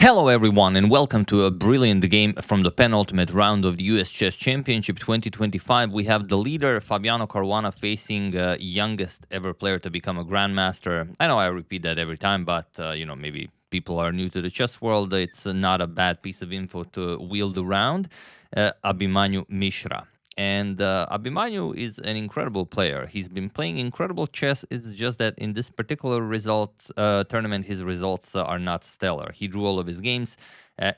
Hello everyone and welcome to a brilliant game from the penultimate round of the US Chess Championship 2025. We have the leader Fabiano Caruana facing youngest ever player to become a grandmaster. I know I repeat that every time, but maybe people are new to the chess world. It's not a bad piece of info to wield around. Abhimanyu Mishra. And Abhimanyu is an incredible player. He's been playing incredible chess. It's just that in this particular tournament, his results are not stellar. He drew all of his games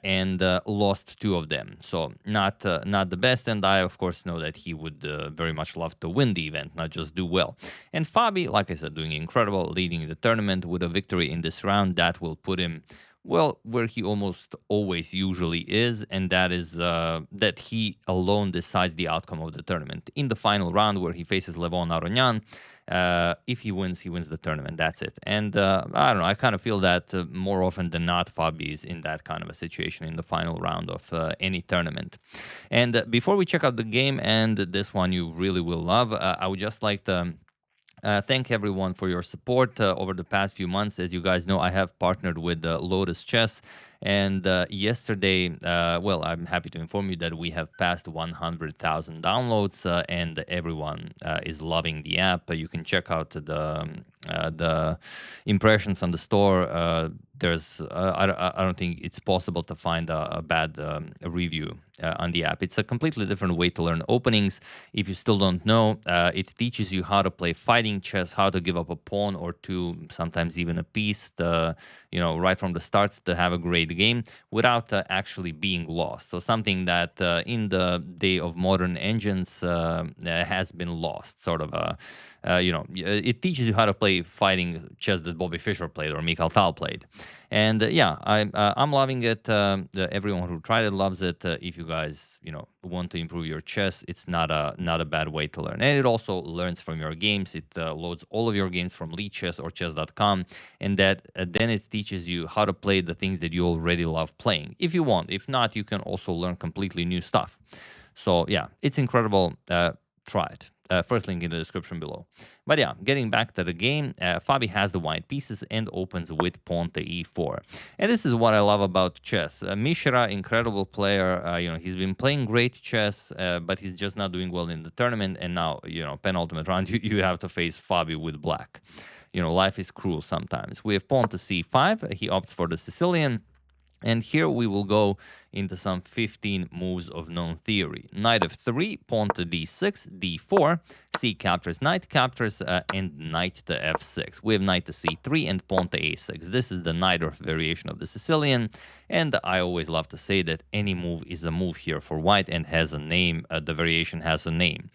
and lost two of them. So not the best. And I, of course, know that he would very much love to win the event, not just do well. And Fabi, like I said, doing incredible, leading the tournament with a victory in this round. That will put him where he almost always usually is, and that is that he alone decides the outcome of the tournament. In the final round, where he faces Levon Aronian, if he wins the tournament. That's it. And I don't know, I kind of feel that more often than not, Fabi is in that kind of a situation in the final round of any tournament. And before we check out the game, and this one you really will love, I would just like to thank everyone for your support over the past few months. As you guys know, I have partnered with Lotus Chess. And yesterday, I'm happy to inform you that we have passed 100,000 downloads and everyone is loving the app. You can check out the impressions on the store. I don't think it's possible to find a bad review on the app. It's a completely different way to learn openings. If you still don't know, it teaches you how to play fighting chess, how to give up a pawn or two, sometimes even a piece, right from the start to have a great game without actually being lost. So something that in the day of modern engines has been lost, sort of it teaches you how to play fighting chess that Bobby Fischer played or Mikhail Tal played. And I'm loving it. Everyone who tried it loves it. If you guys, want to improve your chess, it's not a bad way to learn. And it also learns from your games. It loads all of your games from Chess or chess.com, and that then it teaches you how to play the things that you already love playing. If you want, if not, you can also learn completely new stuff. So yeah, it's incredible. Try it. First link in the description below. But yeah, getting back to the game, Fabi has the white pieces and opens with pawn to e4. And this is what I love about chess. Mishra, incredible player. He's been playing great chess, but he's just not doing well in the tournament. And now, penultimate round, you have to face Fabi with black. Life is cruel sometimes. We have pawn to c5. He opts for the Sicilian. And here we will go into some 15 moves of known theory. Knight f3, pawn to d6, d4, c captures, knight captures, and knight to f6. We have knight to c3 and pawn to a6. This is the Najdorf variation of the Sicilian, and I always love to say that any move is a move here for white and has a name. The variation has a name.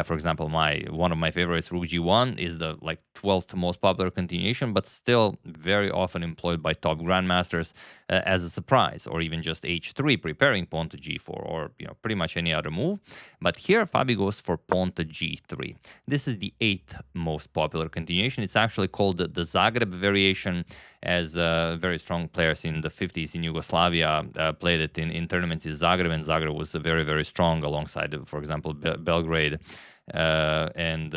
For example, one of my favorites, Rook g1, is the 12th most popular continuation, but still very often employed by top grandmasters as a surprise, or even just h3, preparing pawn to g4, or pretty much any other move. But here Fabi goes for pawn to g3. This is the 8th most popular continuation. It's actually called the Zagreb variation, as very strong players in the 50s in Yugoslavia played it in tournaments in Zagreb, and Zagreb was very, very strong alongside, for example, Belgrade and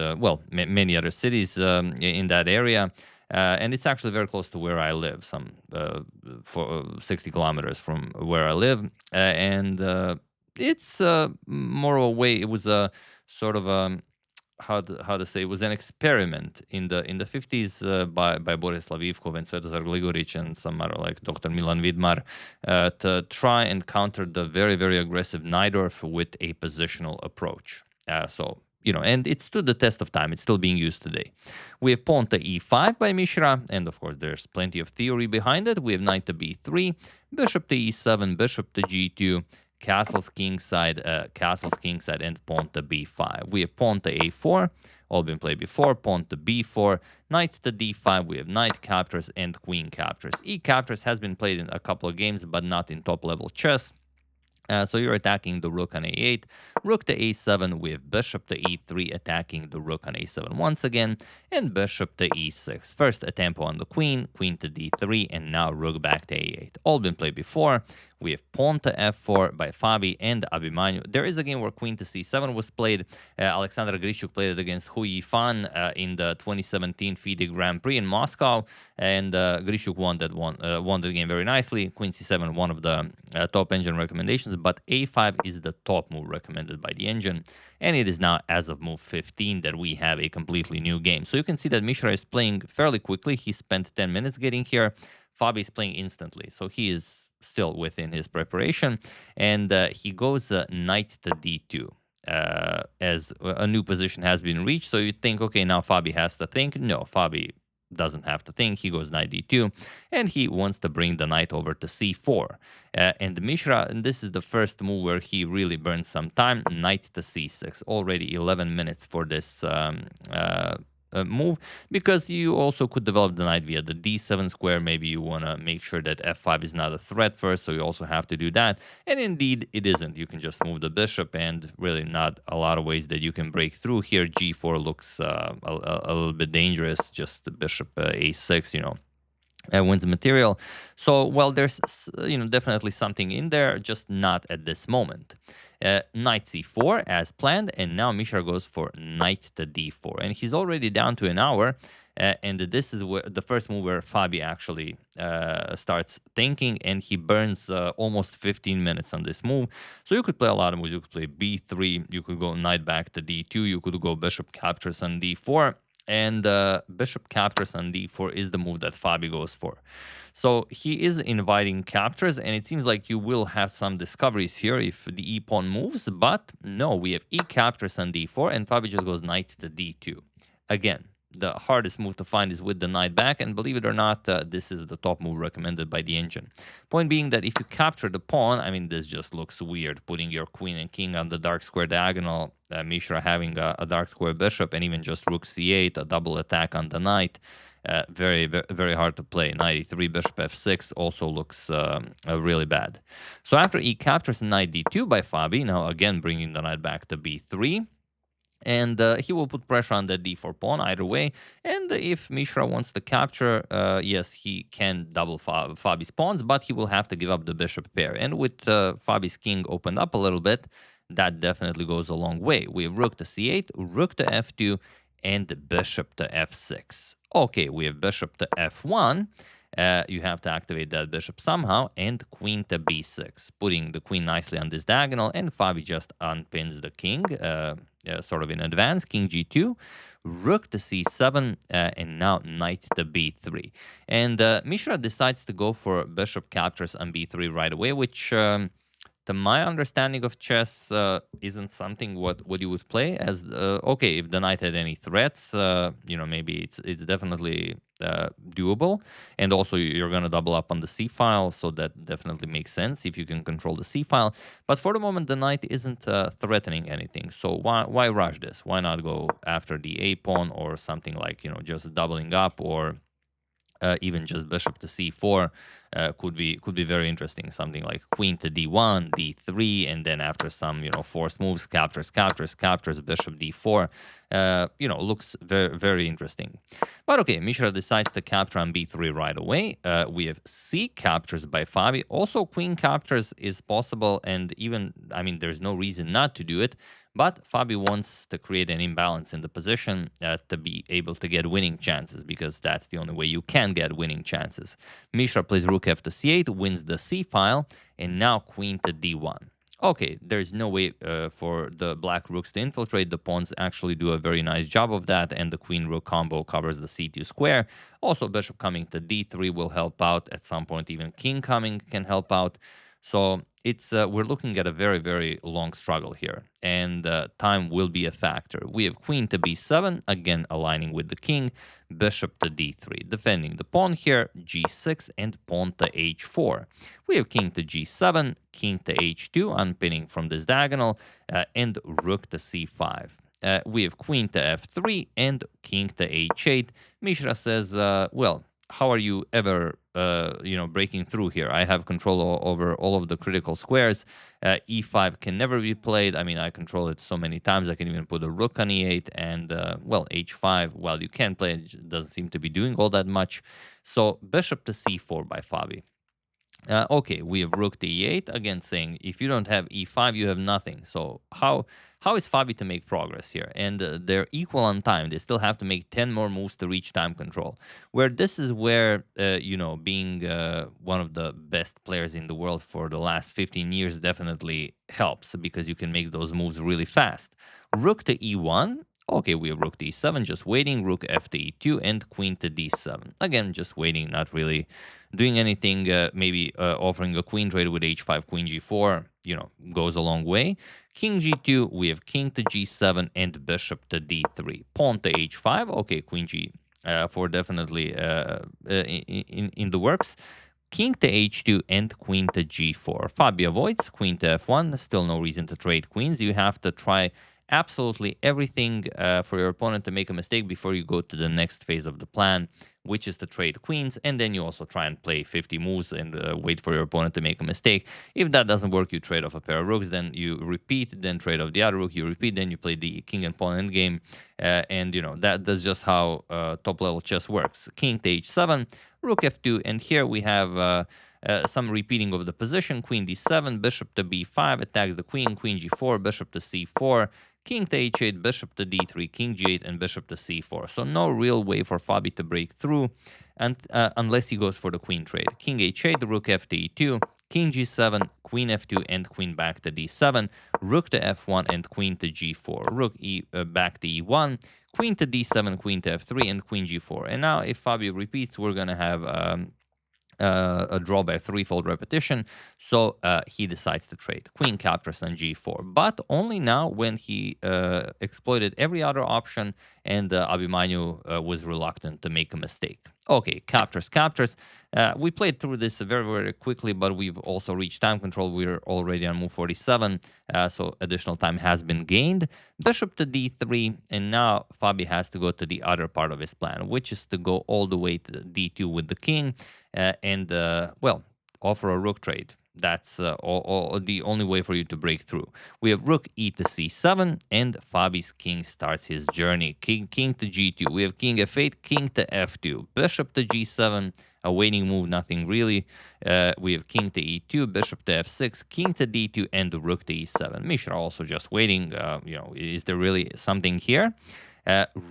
many other cities in that area. And it's actually very close to where I live, for 60 kilometers from where I live. It's more of a way, it was a sort of how to say, it was an experiment in the 50s by Borislav Ivkov and Svetozar Gligoric and some other, like Dr. Milan Vidmar, to try and counter the very, very aggressive Najdorf with a positional approach. And it stood the test of time. It's still being used today. We have pawn to e5 by Mishra, and of course there's plenty of theory behind it. We have knight to b3, bishop to e7, bishop to g2, castles kingside, and pawn to b5. We have pawn to a4, all been played before, pawn to b4, knight to d5, we have knight captures and queen captures. E captures has been played in a couple of games, but not in top-level chess. So you're attacking the rook on a8, rook to a7 with bishop to e3, attacking the rook on a7 once again, and bishop to e6. First a tempo on the queen, queen to d3, and now rook back to a8. All been played before. We have pawn to f4 by Fabi and Abhimanyu. There is a game where queen to c7 was played. Alexander Grishuk played it against Hu Yifan in the 2017 FIDE Grand Prix in Moscow, and Grishuk won the game very nicely. Queen c7, one of the top engine recommendations, but a5 is the top move recommended by the engine, and it is now as of move 15 that we have a completely new game. So you can see that Mishra is playing fairly quickly. He spent 10 minutes getting here. Fabi is playing instantly, so he is still within his preparation, and he goes knight to d2 as a new position has been reached. So you think, okay, now Fabi has to think. No, Fabi doesn't have to think. He goes knight d2, and he wants to bring the knight over to c4. And Mishra, and this is the first move where he really burns some time, knight to c6. Already 11 minutes for this move, because you also could develop the knight via the d7 square. Maybe you want to make sure that f5 is not a threat first, so you also have to do that. And indeed, it isn't. You can just move the bishop, and really not a lot of ways that you can break through here. g4 looks a little bit dangerous, just the bishop a6, wins material. So, well, there's definitely something in there, just not at this moment. Knight c4 as planned, and now Mishra goes for knight to d4, and he's already down to an hour. And this is the first move where Fabi actually starts thinking, and he burns almost 15 minutes on this move. So you could play a lot of moves. You could play b3, you could go knight back to d2, you could go bishop captures on d4, and bishop captures on d4 is the move that Fabi goes for. So he is inviting captures, and it seems like you will have some discoveries here if the e-pawn moves, but no, we have e captures on d4, and Fabi just goes knight to d2. Again, the hardest move to find is with the knight back, and believe it or not, this is the top move recommended by the engine. Point being that if you capture the pawn, I mean, this just looks weird, putting your queen and king on the dark square diagonal, Mishra having a dark square bishop, and even just rook c8, a double attack on the knight. Very, very hard to play. Knight e3, bishop f6 also looks really bad. So after e captures knight d2 by Fabi, now again bringing the knight back to b3, and he will put pressure on the d4 pawn either way. And if Mishra wants to capture, yes, he can double Fabi's pawns, but he will have to give up the bishop pair. And with Fabi's king opened up a little bit, that definitely goes a long way. We have rook to c8, rook to f2, and bishop to f6. Okay, we have bishop to f1. You have to activate that bishop somehow, and queen to b6, putting the queen nicely on this diagonal, and Fabi just unpins the king, sort of in advance. King g2, rook to c7, and now knight to b3. And Mishra decides to go for bishop captures on b3 right away, which to my understanding of chess, isn't something what you would play as. Okay, if the knight had any threats, maybe it's definitely doable, and also you're gonna double up on the c file, so that definitely makes sense if you can control the c file. But for the moment, the knight isn't threatening anything, so why rush this? Why not go after the a pawn or something like just doubling up, or even just bishop to c4 could be very interesting. Something like queen to d1, d3, and then after some forced moves, captures, bishop d4. Looks very, very interesting. But okay, Mishra decides to capture on b3 right away. We have c captures by Fabi. Also, queen captures is possible, and even there's no reason not to do it. But Fabi wants to create an imbalance in the position to be able to get winning chances, because that's the only way you can get winning chances. Mishra plays rook f to c8, wins the c file, and now queen to d1. Okay, there's no way for the black rooks to infiltrate. The pawns actually do a very nice job of that, and the queen-rook combo covers the c2 square. Also, bishop coming to d3 will help out. At some point, even king coming can help out. So it's we're looking at a very, very long struggle here, and time will be a factor. We have queen to b7, again aligning with the king, bishop to d3, defending the pawn here, g6, and pawn to h4. We have king to g7, king to h2, unpinning from this diagonal, and rook to c5. We have queen to f3 and king to h8. Mishra says, well, how are you ever breaking through here? I have control over all of the critical squares. e5 can never be played. I control it so many times. I can even put a rook on e8, and h5, well, you can play it, doesn't seem to be doing all that much. So bishop to c4 by Fabi. Okay, we have rook to e8 again, saying if you don't have e5, you have nothing. So how is Fabi to make progress here? And they're equal on time. They still have to make 10 more moves to reach time control. Where this is where being one of the best players in the world for the last 15 years definitely helps, because you can make those moves really fast. Rook to e1. Okay, we have rook to e7, just waiting, rook f to e2, and queen to d7. Again, just waiting, not really doing anything. Maybe offering a queen trade with h5, queen g4, goes a long way. King g2, we have king to g7 and bishop to d3. Pawn to h5, okay, queen g4 definitely in the works. King to h2 and queen to g4. Fabi avoids queen to f1. Still no reason to trade queens. You have to try absolutely everything for your opponent to make a mistake before you go to the next phase of the plan, which is to trade queens. And then you also try and play 50 moves and wait for your opponent to make a mistake. If that doesn't work, you trade off a pair of rooks, then you repeat, then trade off the other rook, you repeat, then you play the king and pawn endgame. And that's just how top level chess works. King to h7, rook f2, and here we have some repeating of the position. Queen d7, bishop to b5, attacks the queen, queen g4, bishop to c4, king to h8, bishop to d3, king g8, and bishop to c4. So no real way for Fabi to break through, and unless he goes for the queen trade. King h8, rook f to e2, king g7, queen f2, and queen back to d7, rook to f1, and queen to g4, rook back to e1, queen to d7, queen to f3, and queen g4. And now if Fabi repeats, we're going to have a draw by threefold repetition. So he decides to trade. Queen captures on g4, but only now when he exploited every other option, and Abhimanyu was reluctant to make a mistake. Okay, captures. We played through this very, very quickly, but we've also reached time control. We're already on move 47, so additional time has been gained. Bishop to d3, and now Fabi has to go to the other part of his plan, which is to go all the way to d2 with the king, and offer a rook trade. That's the only way for you to break through. We have rook e to c7, and Fabi's king starts his journey. King to g2. We have king f8, king to f2, bishop to g7, a waiting move, nothing really. We have king to e2, bishop to f6, king to d2, and rook to e7. Mishra also just waiting. Is there really something here?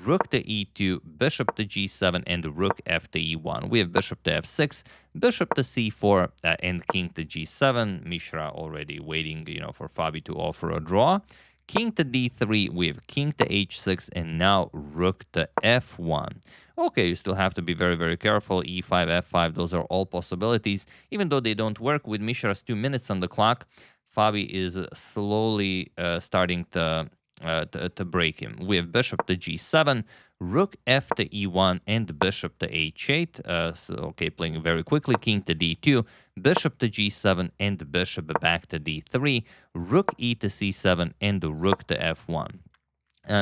Rook to e2, bishop to g7, and rook f to e1. We have bishop to f6, bishop to c4, and king to g7. Mishra already waiting, for Fabi to offer a draw. King to d3, we have king to h6, and now rook to f1. Okay, you still have to be very, very careful. e5, f5, those are all possibilities. Even though they don't work with Mishra's 2 minutes on the clock, Fabi is slowly starting to break him. We have bishop to g7, rook f to e1, and bishop to h8. Playing very quickly. King to d2, bishop to g7, and bishop back to d3, rook e to c7, and rook to f1.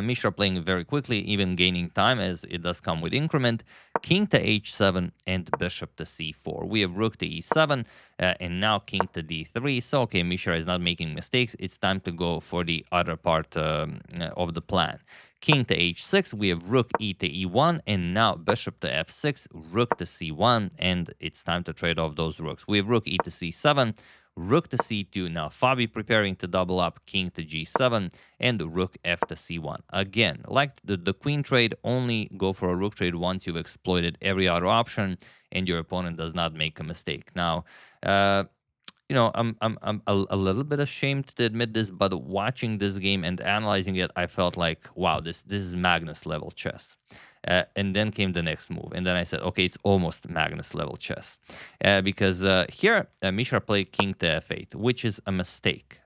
Mishra playing very quickly, even gaining time as it does come with increment. King to h7 and bishop to c4. We have rook to e7 and now king to d3. So, okay, Mishra is not making mistakes. It's time to go for the other part of the plan. King to h6, we have rook e to e1, and now bishop to f6, rook to c1, and it's time to trade off those rooks. We have rook e to c7, rook to c2. Now Fabi preparing to double up, king to g7, and rook f to c1. Again, like the queen trade, only go for a rook trade once you've exploited every other option and your opponent does not make a mistake. Now, I'm a little bit ashamed to admit this, but watching this game and analyzing it, I felt like, wow, this is Magnus level chess. And then came the next move, and then I said, okay, it's almost Magnus level chess, because here Mishra played king to f8, which is a mistake.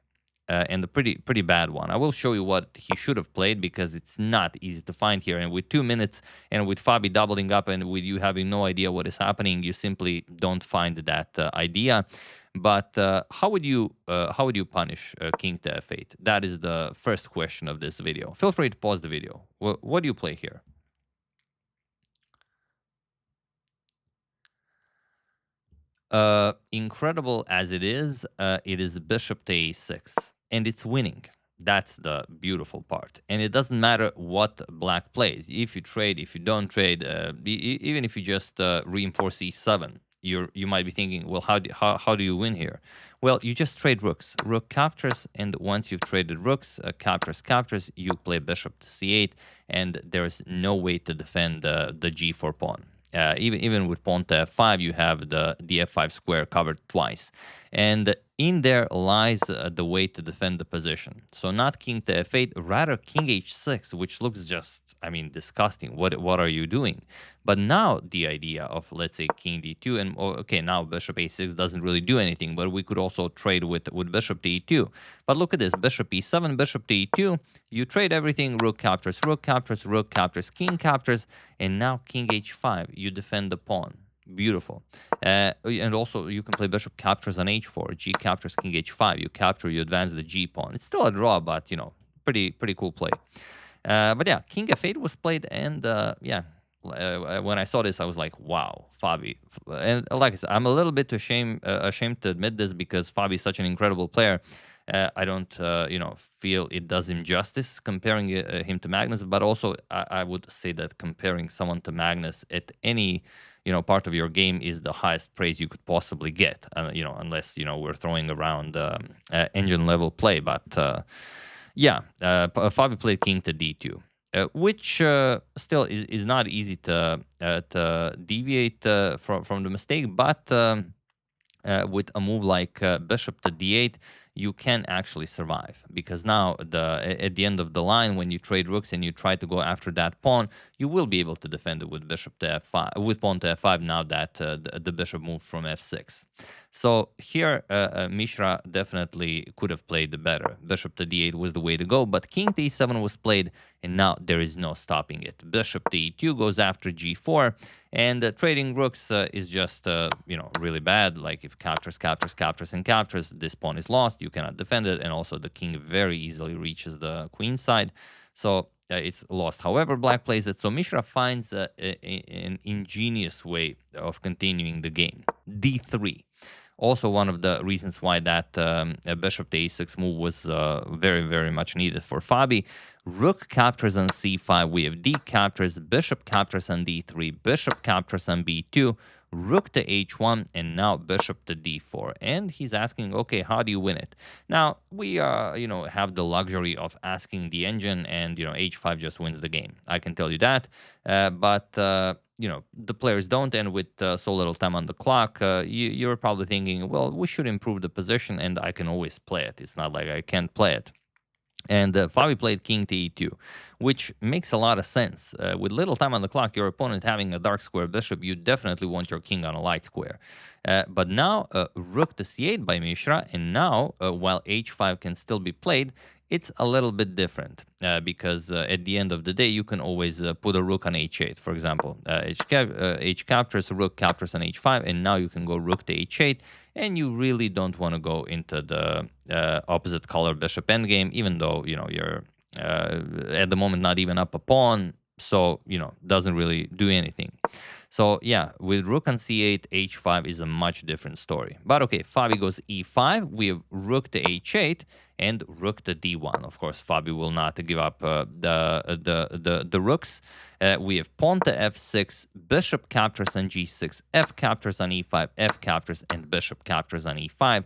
And a pretty bad one. I will show you what he should have played, because it's not easy to find here. And with 2 minutes, and with Fabi doubling up, and with you having no idea what is happening, you simply don't find that idea. But how would you punish king to f8? That is the first question of this video. Feel free to pause the video. What do you play here? Incredible as it is bishop to a6, and it's winning. That's the beautiful part. And it doesn't matter what black plays. If you trade, if you don't trade, even if you just reinforce e7, you might be thinking, well, how do you win here? Well, you just trade rooks. Rook captures, and once you've traded rooks, captures, you play bishop to c8, and there's no way to defend the g4 pawn. Even with pawn to f5, you have the f5 square covered twice, and in there lies the way to defend the position. So not king to f8, rather king h6, which looks just, I mean, disgusting. What are you doing? But now the idea of, let's say, king d2, and okay, now bishop a6 doesn't really do anything, but we could also trade with bishop to e2. But look at this, bishop e7, bishop to e2, you trade everything, rook captures, king captures, and now king h5, you defend the pawn. Beautiful. And also you can play bishop captures on h4, g captures king h5, you capture, you advance the g pawn. It's still a draw, but you know, pretty cool play. But yeah, king f8 was played, and yeah, when I saw this, I was like, wow, Fabi. And like I said, I'm a little bit ashamed to admit this, because Fabi is such an incredible player. I don't, you know, feel it does him justice comparing him to Magnus, but also I would say that comparing someone to Magnus at any, you know, part of your game is the highest praise you could possibly get, you know, unless, you know, we're throwing around engine level play. But yeah, Fabi played king to d2. Which still is not easy to deviate from the mistake, but with a move like bishop to d8, you can actually survive, because now at the end of the line, when you trade rooks and you try to go after that pawn, you will be able to defend it with bishop to f5, with pawn to f5, now that the bishop moved from f6. So here Mishra definitely could have played better. Bishop to d8 was the way to go, but king to e7 was played, and now there is no stopping it. Bishop to e2 goes after g4, and trading rooks is just, you know, really bad. Like if captures, this pawn is lost, you cannot defend it, and also the king very easily reaches the queen side, so it's lost. However, black plays it, so Mishra finds an ingenious way of continuing the game. d3. Also one of the reasons why that bishop to a6 move was very much needed for Fabi. Rook captures on c5, we have d captures, bishop captures on d3, bishop captures on b2, rook to h1, and now bishop to d4. And he's asking, okay, how do you win it? Now, we, you know, have the luxury of asking the engine, and, you know, h5 just wins the game. I can tell you that. But you know, the players don't, and with so little time on the clock, you're probably thinking, well, we should improve the position, and I can always play it. It's not like I can't play it. And Fabi played king to e2, which makes a lot of sense. With little time on the clock, your opponent having a dark square bishop, you definitely want your king on a light square. But now, rook to c8 by Mishra, and now, while h5 can still be played, it's a little bit different, because at the end of the day, you can always put a rook on h8, for example. H captures, rook captures on h5, and now you can go rook to h8, and you really don't want to go into the opposite color bishop endgame, even though, you know, you're at the moment not even up a pawn, so, you know, doesn't really do anything. So yeah, with rook on c8, h5 is a much different story. But okay, Fabi goes e5, we have rook to h8, and rook to d1. Of course, Fabi will not give up the rooks. We have pawn to f6, bishop captures on g6, f captures on e5, f captures, and bishop captures on e5.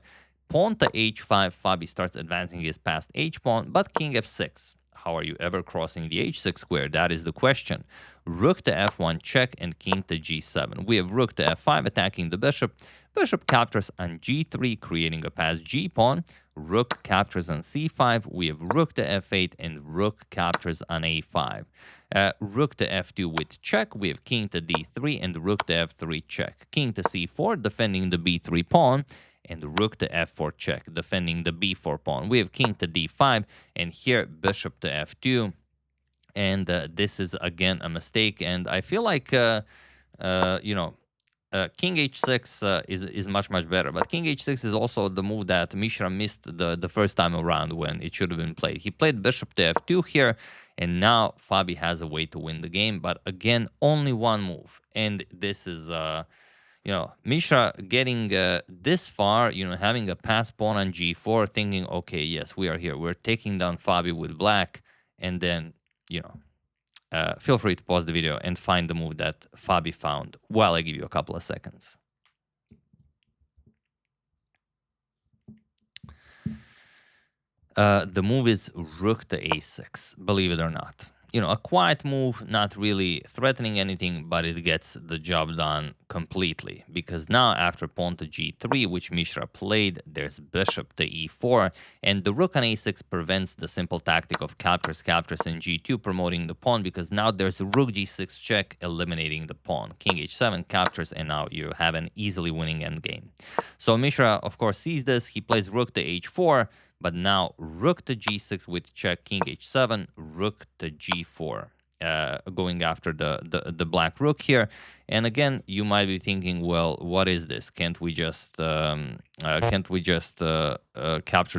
Pawn to h5, Fabi starts advancing his past h-pawn, but king f6. How are you ever crossing the h6 square? That is the question. Rook to f1 check, and king to g7. We have rook to f5 attacking the bishop. Bishop captures on g3, creating a passed g-pawn. Rook captures on c5. We have rook to f8, and rook captures on a5. Rook to f2 with check. We have king to d3, and rook to f3 check. King to c4, defending the b3 pawn, and rook to f4 check, defending the b4 pawn. We have king to d5, and here bishop to f2. And this is, again, a mistake. And I feel like, you know, king h6 is much better. But king h6 is also the move that Mishra missed the first time around when it should have been played. He played bishop to f2 here, and now Fabi has a way to win the game. But again, only one move. And this is... you know, Mishra getting this far, you know, having a pass pawn on g4, thinking, okay, yes, we are here. We're taking down Fabi with black. And then, you know, feel free to pause the video and find the move that Fabi found while I give you a couple of seconds. The move is rook to a6, believe it or not. You know, a quiet move, not really threatening anything, but it gets the job done completely. Because now, after pawn to g3, which Mishra played, there's bishop to e4, and the rook on a6 prevents the simple tactic of captures, captures, and g2, promoting the pawn, because now there's a rook g6 check, eliminating the pawn. King h7 captures, and now you have an easily winning endgame. So Mishra, of course, sees this. He plays rook to h4, but now rook to g6 with check, king h7, rook to g4, going after the black rook here. And again, you might be thinking, well, what is this? Can't we just capture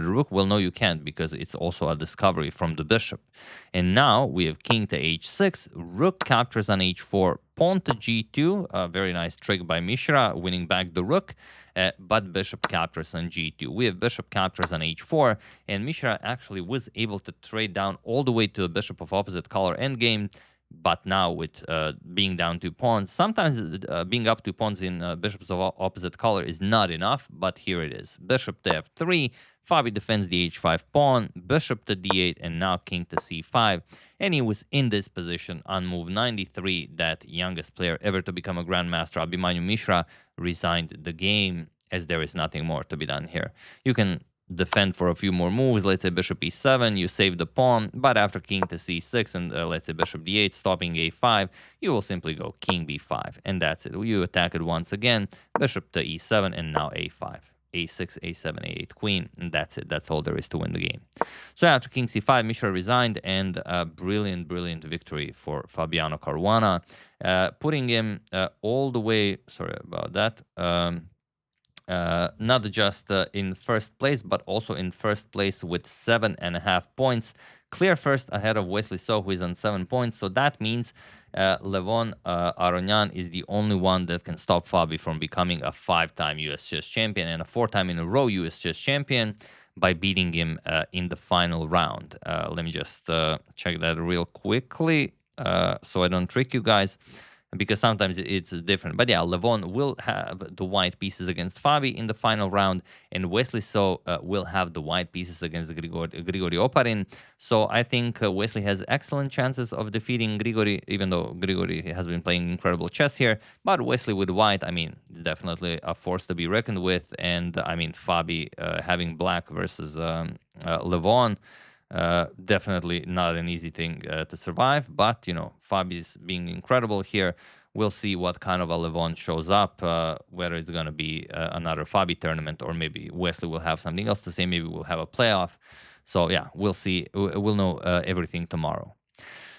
the rook? Well, no, you can't, because it's also a discovery from the bishop. And now we have king to h6, rook captures on h4, pawn to g2, a very nice trick by Mishra, winning back the rook, but bishop captures on g2. We have bishop captures on h4, and Mishra actually was able to trade down all the way to a bishop of opposite color endgame. But now with being down 2 pawns, sometimes being up 2 pawns in bishops of opposite color is not enough, but here it is. Bishop to f3, Fabi defends the h5 pawn, bishop to d8, and now king to c5. And he was in this position on move 93, that youngest player ever to become a grandmaster, Abhimanyu Mishra, resigned the game, as there is nothing more to be done here. You can defend for a few more moves, let's say bishop e7, you save the pawn, but after king to c6 and let's say bishop d8, stopping a5, you will simply go king b5, and that's it. You attack it once again, bishop to e7, and now a5, a6, a7, a8, queen, and that's it. That's all there is to win the game. So after king c5, Mishra resigned, and a brilliant, brilliant victory for Fabiano Caruana, putting him all the way, sorry about that, not just in first place, but also in first place with 7.5 points. Clear first ahead of Wesley So, who is on 7 points. So that means Levon Aronian is the only one that can stop Fabi from becoming a 5-time US chess champion and a 4-time in a row US chess champion by beating him in the final round. Let me just check that real quickly so I don't trick you guys, because sometimes it's different. But yeah, Levon will have the white pieces against Fabi in the final round, and Wesley So will have the white pieces against Grigori Oparin. So I think Wesley has excellent chances of defeating Grigori, even though Grigori has been playing incredible chess here. But Wesley with white, I mean, definitely a force to be reckoned with. And I mean, Fabi having black versus Levon, definitely not an easy thing to survive, but you know, Fabi's being incredible here. We'll see what kind of a Levon shows up, whether it's going to be another Fabi tournament, or maybe Wesley will have something else to say. Maybe we'll have a playoff. So yeah, we'll see. We'll know everything tomorrow.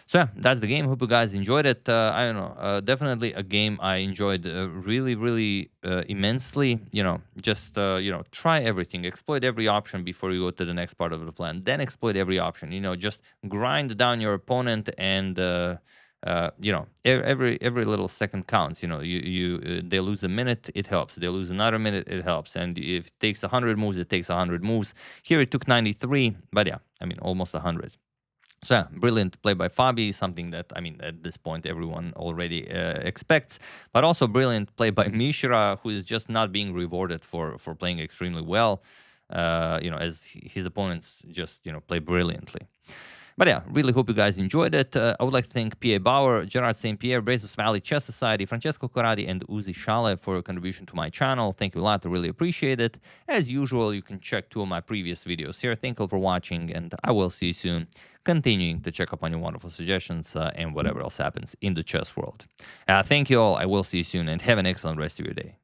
So yeah, that's the game. Hope you guys enjoyed it. I don't know, definitely a game I enjoyed really, really immensely. You know, just you know, try everything, exploit every option before you go to the next part of the plan. Then exploit every option. You know, just grind down your opponent, and you know, every little second counts. You know, they lose a minute, it helps. They lose another minute, it helps. And if it takes 100 moves, it takes 100 moves. Here it took 93, but yeah, I mean, almost 100. So yeah, brilliant play by Fabi, something that, I mean, at this point everyone already expects, but also brilliant play by Mishra, who is just not being rewarded for playing extremely well, you know, as his opponents just, you know, play brilliantly. But yeah, really hope you guys enjoyed it. I would like to thank P.A. Bauer, Gerard St. Pierre, Brazos Valley Chess Society, Francesco Corradi, and Uzi Shale for your contribution to my channel. Thank you a lot. I really appreciate it. As usual, you can check 2 of my previous videos here. Thank you for watching, and I will see you soon, continuing to check up on your wonderful suggestions and whatever else happens in the chess world. Thank you all. I will see you soon, and have an excellent rest of your day.